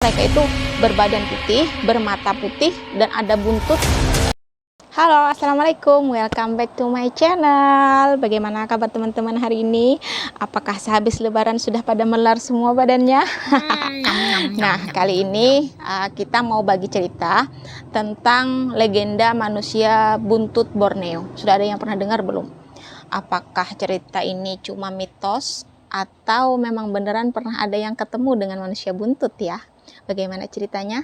mereka itu berbadan putih, bermata putih, dan ada buntut. Halo, assalamualaikum, welcome back to my channel. Bagaimana kabar teman-teman hari ini? Apakah sehabis lebaran sudah pada melar semua badannya? Nah, kali ini kita mau bagi cerita tentang legenda manusia buntut Borneo. Sudah ada yang pernah dengar belum? Apakah cerita ini cuma mitos atau memang beneran pernah ada yang ketemu dengan manusia buntut ya? Bagaimana ceritanya?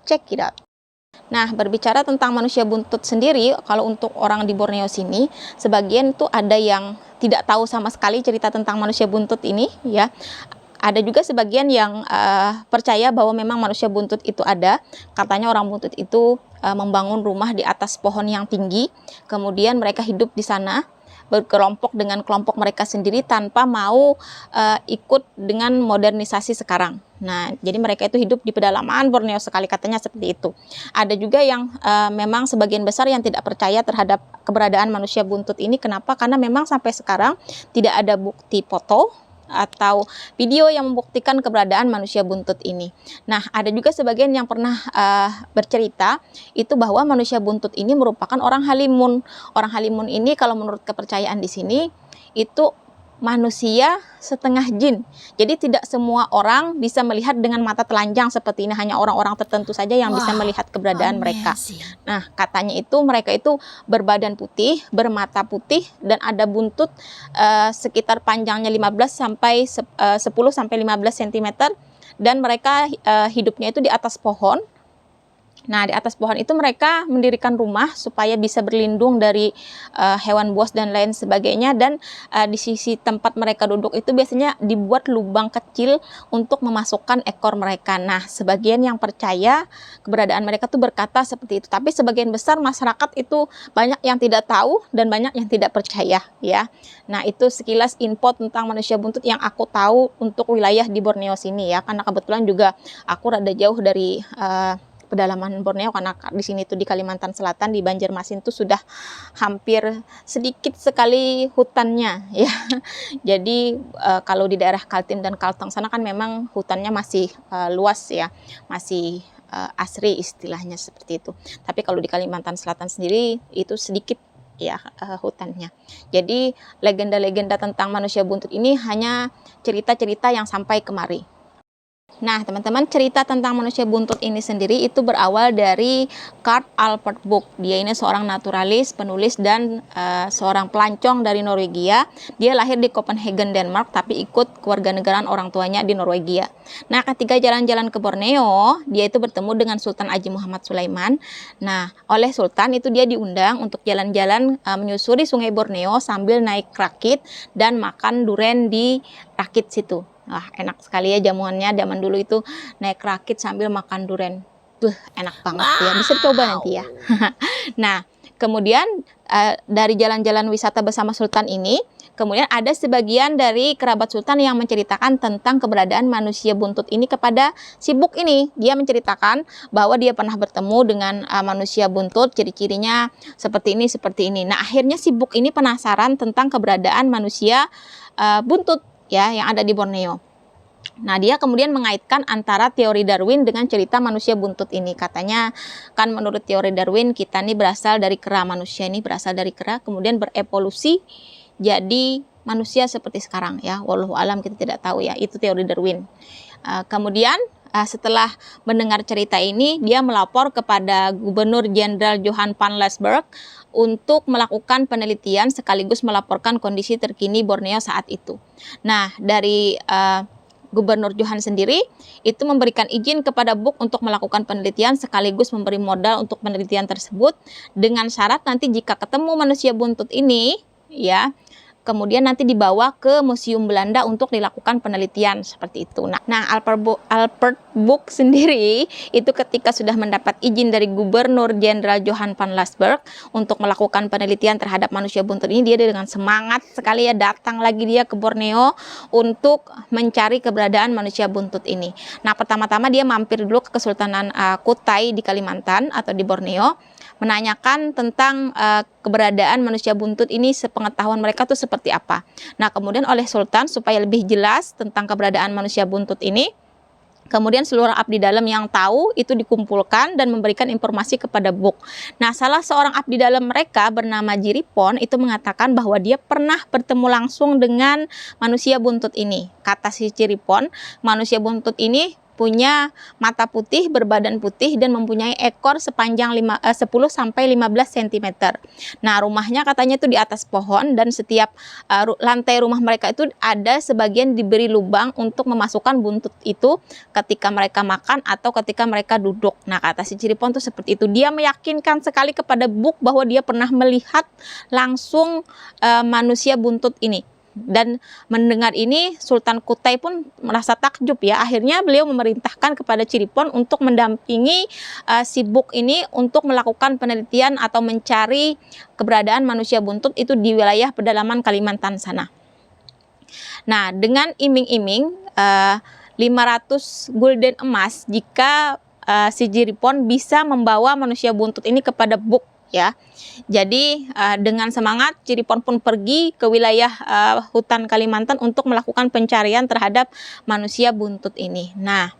Check it out. Nah, berbicara tentang manusia buntut sendiri, kalau untuk orang di Borneo sini, sebagian tuh ada yang tidak tahu sama sekali cerita tentang manusia buntut ini, ya. Ada juga sebagian yang percaya bahwa memang manusia buntut itu ada. Katanya orang buntut itu membangun rumah di atas pohon yang tinggi, kemudian mereka hidup di sana, berkelompok dengan kelompok mereka sendiri tanpa mau ikut dengan modernisasi sekarang. Nah, jadi mereka itu hidup di pedalaman Borneo sekali, katanya seperti itu. Ada juga yang memang sebagian besar yang tidak percaya terhadap keberadaan manusia buntut ini. Kenapa? Karena memang sampai sekarang tidak ada bukti foto atau video yang membuktikan keberadaan manusia buntut ini. Nah, ada juga sebagian yang pernah bercerita itu bahwa manusia buntut ini merupakan orang Halimun. Orang Halimun ini kalau menurut kepercayaan di sini itu manusia setengah jin. Jadi tidak semua orang bisa melihat dengan mata telanjang seperti ini, hanya orang-orang tertentu saja yang bisa melihat keberadaan mereka. Nah, katanya itu mereka itu berbadan putih, bermata putih, dan ada buntut sekitar panjangnya 15 sampai 10 sampai 15 cm, dan mereka hidupnya itu di atas pohon. Nah, di atas pohon itu mereka mendirikan rumah supaya bisa berlindung dari hewan buas dan lain sebagainya. Dan di sisi tempat mereka duduk itu biasanya dibuat lubang kecil untuk memasukkan ekor mereka. Nah, sebagian yang percaya keberadaan mereka tuh berkata seperti itu. Tapi sebagian besar masyarakat itu banyak yang tidak tahu dan banyak yang tidak percaya, ya. Nah, itu sekilas info tentang manusia buntut yang aku tahu untuk wilayah di Borneo sini, ya. Karena kebetulan juga aku rada jauh dari pedalaman Borneo, karena di sini tuh di Kalimantan Selatan, di Banjarmasin tuh sudah hampir sedikit sekali hutannya, ya. Jadi kalau di daerah Kaltim dan Kalteng sana kan memang hutannya masih luas, ya, masih asri istilahnya seperti itu. Tapi kalau di Kalimantan Selatan sendiri itu sedikit, ya, hutannya. Jadi legenda-legenda tentang manusia buntut ini hanya cerita-cerita yang sampai kemari. Nah, teman-teman, cerita tentang manusia buntut ini sendiri itu berawal dari Karl Albert Buch. Dia ini seorang naturalis, penulis, dan seorang pelancong dari Norwegia. Dia lahir di Copenhagen, Denmark, tapi ikut kewarganegaraan orang tuanya di Norwegia. Nah, ketika jalan-jalan ke Borneo, dia itu bertemu dengan Sultan Haji Muhammad Sulaiman. Nah, oleh Sultan itu dia diundang untuk jalan-jalan menyusuri sungai Borneo sambil naik rakit dan makan duren di rakit situ. Wah, enak sekali ya jamuannya zaman dulu itu, naik rakit sambil makan duren. Enak banget ya, bisa coba nanti ya. Nah, kemudian dari jalan-jalan wisata bersama Sultan ini, kemudian ada sebagian dari kerabat Sultan yang menceritakan tentang keberadaan manusia buntut ini kepada si Buch ini. Dia menceritakan bahwa dia pernah bertemu dengan manusia buntut, ciri-cirinya seperti ini, seperti ini. Nah, akhirnya si Buch ini penasaran tentang keberadaan manusia buntut, ya, yang ada di Borneo. Nah, dia kemudian mengaitkan antara teori Darwin dengan cerita manusia buntut ini. Katanya kan menurut teori Darwin, kita ini berasal dari kera, manusia ini berasal dari kera, kemudian berevolusi jadi manusia seperti sekarang, ya. Wallahu alam, kita tidak tahu, ya. Itu teori Darwin. Kemudian setelah mendengar cerita ini, dia melapor kepada Gubernur Jenderal Johan van Lasberg untuk melakukan penelitian sekaligus melaporkan kondisi terkini Borneo saat itu. Nah, dari Gubernur Johan sendiri itu memberikan izin kepada Buch untuk melakukan penelitian sekaligus memberi modal untuk penelitian tersebut dengan syarat nanti jika ketemu manusia buntut ini, ya, kemudian nanti dibawa ke Museum Belanda untuk dilakukan penelitian seperti itu. Nah, Albert Buch sendiri itu ketika sudah mendapat izin dari Gubernur Jenderal Johan van Lasberg untuk melakukan penelitian terhadap manusia buntut ini, dia dengan semangat sekali, ya, datang lagi dia ke Borneo untuk mencari keberadaan manusia buntut ini. Nah, pertama-tama dia mampir dulu ke Kesultanan Kutai di Kalimantan atau di Borneo, menanyakan tentang keberadaan manusia buntut ini, sepengetahuan mereka tuh seperti apa. Nah, kemudian oleh Sultan supaya lebih jelas tentang keberadaan manusia buntut ini, Kemudian seluruh abdi dalam yang tahu itu dikumpulkan dan memberikan informasi kepada Buk. Nah, salah seorang abdi dalam mereka bernama Jiripon itu mengatakan bahwa dia pernah bertemu langsung dengan manusia buntut ini. Kata si Jiripon, manusia buntut ini punya mata putih, berbadan putih, dan mempunyai ekor sepanjang 10-15 cm. Nah, rumahnya katanya itu di atas pohon, dan setiap lantai rumah mereka itu ada sebagian diberi lubang untuk memasukkan buntut itu ketika mereka makan atau ketika mereka duduk. Nah, kata si Jiripon itu seperti itu. Dia meyakinkan sekali kepada Buk bahwa dia pernah melihat langsung manusia buntut ini. Dan mendengar ini Sultan Kutai pun merasa takjub ya. Akhirnya beliau memerintahkan kepada Jiripon untuk mendampingi si Buk ini untuk melakukan penelitian atau mencari keberadaan manusia buntut itu di wilayah pedalaman Kalimantan sana. Nah, dengan iming-iming 500 gulden emas jika si Jiripon bisa membawa manusia buntut ini kepada Buk ya. Jadi dengan semangat Jiripon pun pergi ke wilayah hutan Kalimantan untuk melakukan pencarian terhadap manusia buntut ini. Nah,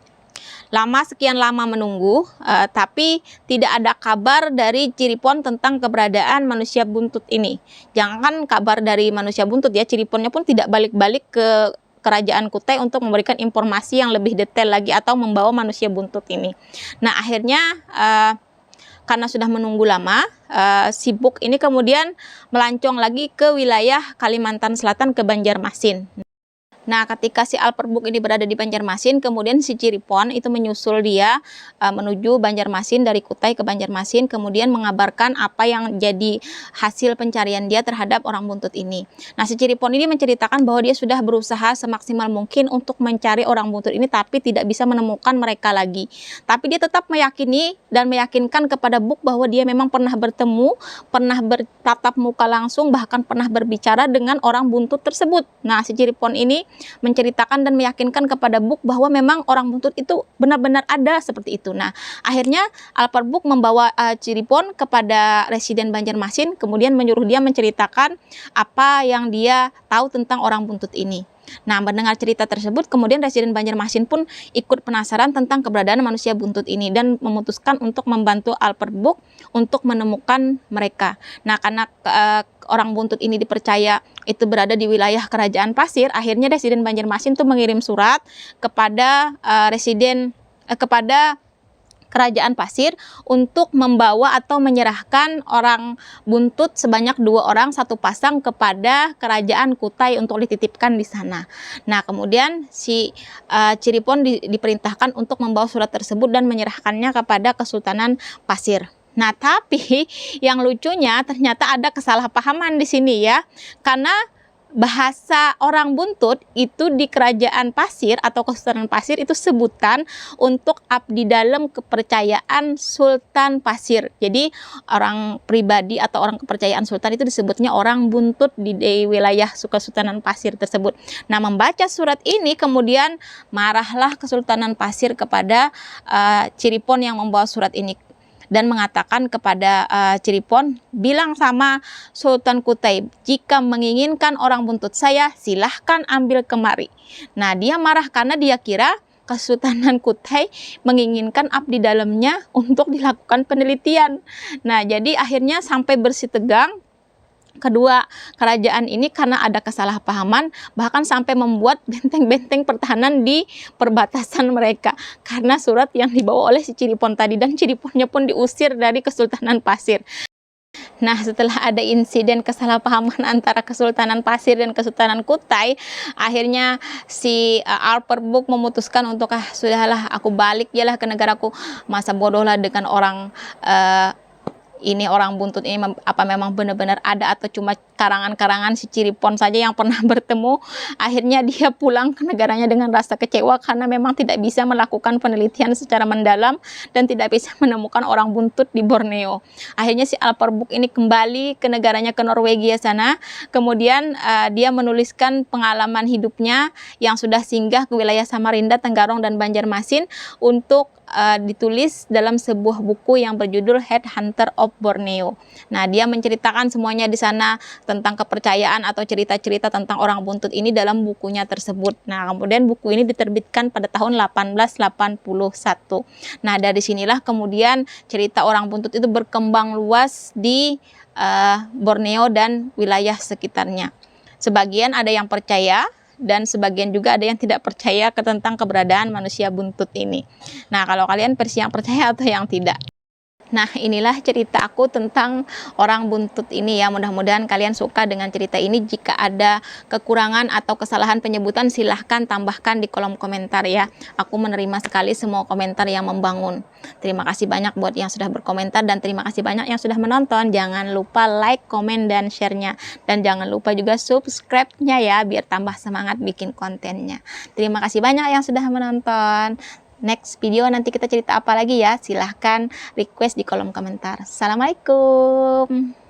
sekian lama menunggu, tapi tidak ada kabar dari Jiripon tentang keberadaan manusia buntut ini. Jangankan kabar dari manusia buntut ya, Jiriponnya pun tidak balik-balik ke Kerajaan Kutai untuk memberikan informasi yang lebih detail lagi atau membawa manusia buntut ini. Nah, akhirnya karena sudah menunggu lama, si Buk ini kemudian melancong lagi ke wilayah Kalimantan Selatan ke Banjarmasin. Nah, ketika si Alperbuk ini berada di Banjarmasin, kemudian si Jiripon itu menyusul dia menuju Banjarmasin, dari Kutai ke Banjarmasin, kemudian mengabarkan apa yang jadi hasil pencarian dia terhadap orang buntut ini. Nah, si Jiripon ini menceritakan bahwa dia sudah berusaha semaksimal mungkin untuk mencari orang buntut ini, tapi tidak bisa menemukan mereka lagi. Tapi dia tetap meyakini dan meyakinkan kepada Buk bahwa dia memang pernah bertemu, pernah bertatap muka langsung, bahkan pernah berbicara dengan orang buntut tersebut. Nah, si Jiripon ini menceritakan dan meyakinkan kepada Buk bahwa memang orang buntut itu benar-benar ada seperti itu. Nah, akhirnya Alperbuk membawa Jiripon kepada residen Banjarmasin, kemudian menyuruh dia menceritakan apa yang dia tahu tentang orang buntut ini. Nah, mendengar cerita tersebut, kemudian residen Banjarmasin pun ikut penasaran tentang keberadaan manusia buntut ini dan memutuskan untuk membantu Alperbuk untuk menemukan mereka. Nah, karena orang buntut ini dipercaya itu berada di wilayah Kerajaan Pasir, akhirnya residen Banjarmasin itu mengirim surat kepada kepada Kerajaan Pasir untuk membawa atau menyerahkan orang buntut sebanyak 2 orang, 1 pasang kepada Kerajaan Kutai untuk dititipkan di sana. Nah, kemudian si Jiripon diperintahkan untuk membawa surat tersebut dan menyerahkannya kepada Kesultanan Pasir. Nah, tapi yang lucunya ternyata ada kesalahpahaman di sini ya, karena bahasa orang buntut itu di Kerajaan Pasir atau Kesultanan Pasir itu sebutan untuk abdi dalam kepercayaan Sultan Pasir. Jadi orang pribadi atau orang kepercayaan Sultan itu disebutnya orang buntut di wilayah Kesultanan Pasir tersebut. Nah, membaca surat ini kemudian marahlah Kesultanan Pasir kepada Jiripon yang membawa surat ini dan mengatakan kepada Jiripon, bilang sama Sultan Kutai, jika menginginkan orang buntut saya, silahkan ambil kemari. Nah, dia marah karena dia kira Kesultanan Kutai menginginkan abdi dalamnya untuk dilakukan penelitian. Nah, jadi akhirnya sampai bersih tegang kedua kerajaan ini karena ada kesalahpahaman, bahkan sampai membuat benteng-benteng pertahanan di perbatasan mereka karena surat yang dibawa oleh si Jiripon tadi, dan Jiriponnya pun diusir dari Kesultanan Pasir. Nah, setelah ada insiden kesalahpahaman antara Kesultanan Pasir dan Kesultanan Kutai, akhirnya si Alperbuk memutuskan untuk sudahlah, aku balik yalah ke negaraku, masa bodoh lah dengan orang ini orang buntut ini apa memang benar-benar ada atau cuma karangan-karangan si Jiripon saja yang pernah bertemu. Akhirnya dia pulang ke negaranya dengan rasa kecewa karena memang tidak bisa melakukan penelitian secara mendalam dan tidak bisa menemukan orang buntut di Borneo. Akhirnya si Alperbuk ini kembali ke negaranya, ke Norwegia sana. Kemudian dia menuliskan pengalaman hidupnya yang sudah singgah ke wilayah Samarinda, Tenggarong, dan Banjarmasin untuk ditulis dalam sebuah buku yang berjudul Headhunter of Borneo. Nah, dia menceritakan semuanya di sana tentang kepercayaan atau cerita-cerita tentang orang buntut ini dalam bukunya tersebut. Nah, kemudian buku ini diterbitkan pada tahun 1881. Nah, dari sinilah kemudian cerita orang buntut itu berkembang luas di Borneo dan wilayah sekitarnya. Sebagian ada yang percaya dan sebagian juga ada yang tidak percaya tentang keberadaan manusia buntut ini. Nah, kalau kalian versi yang percaya atau yang tidak? Nah, inilah cerita aku tentang orang buntut ini ya. Mudah-mudahan kalian suka dengan cerita ini. Jika ada kekurangan atau kesalahan penyebutan, silahkan tambahkan di kolom komentar ya. Aku menerima sekali semua komentar yang membangun. Terima kasih banyak buat yang sudah berkomentar dan terima kasih banyak yang sudah menonton. Jangan lupa like, komen, dan share-nya. Dan jangan lupa juga subscribe-nya ya, biar tambah semangat bikin kontennya. Terima kasih banyak yang sudah menonton. Next video nanti kita cerita apa lagi ya, silahkan request di kolom komentar. Assalamualaikum.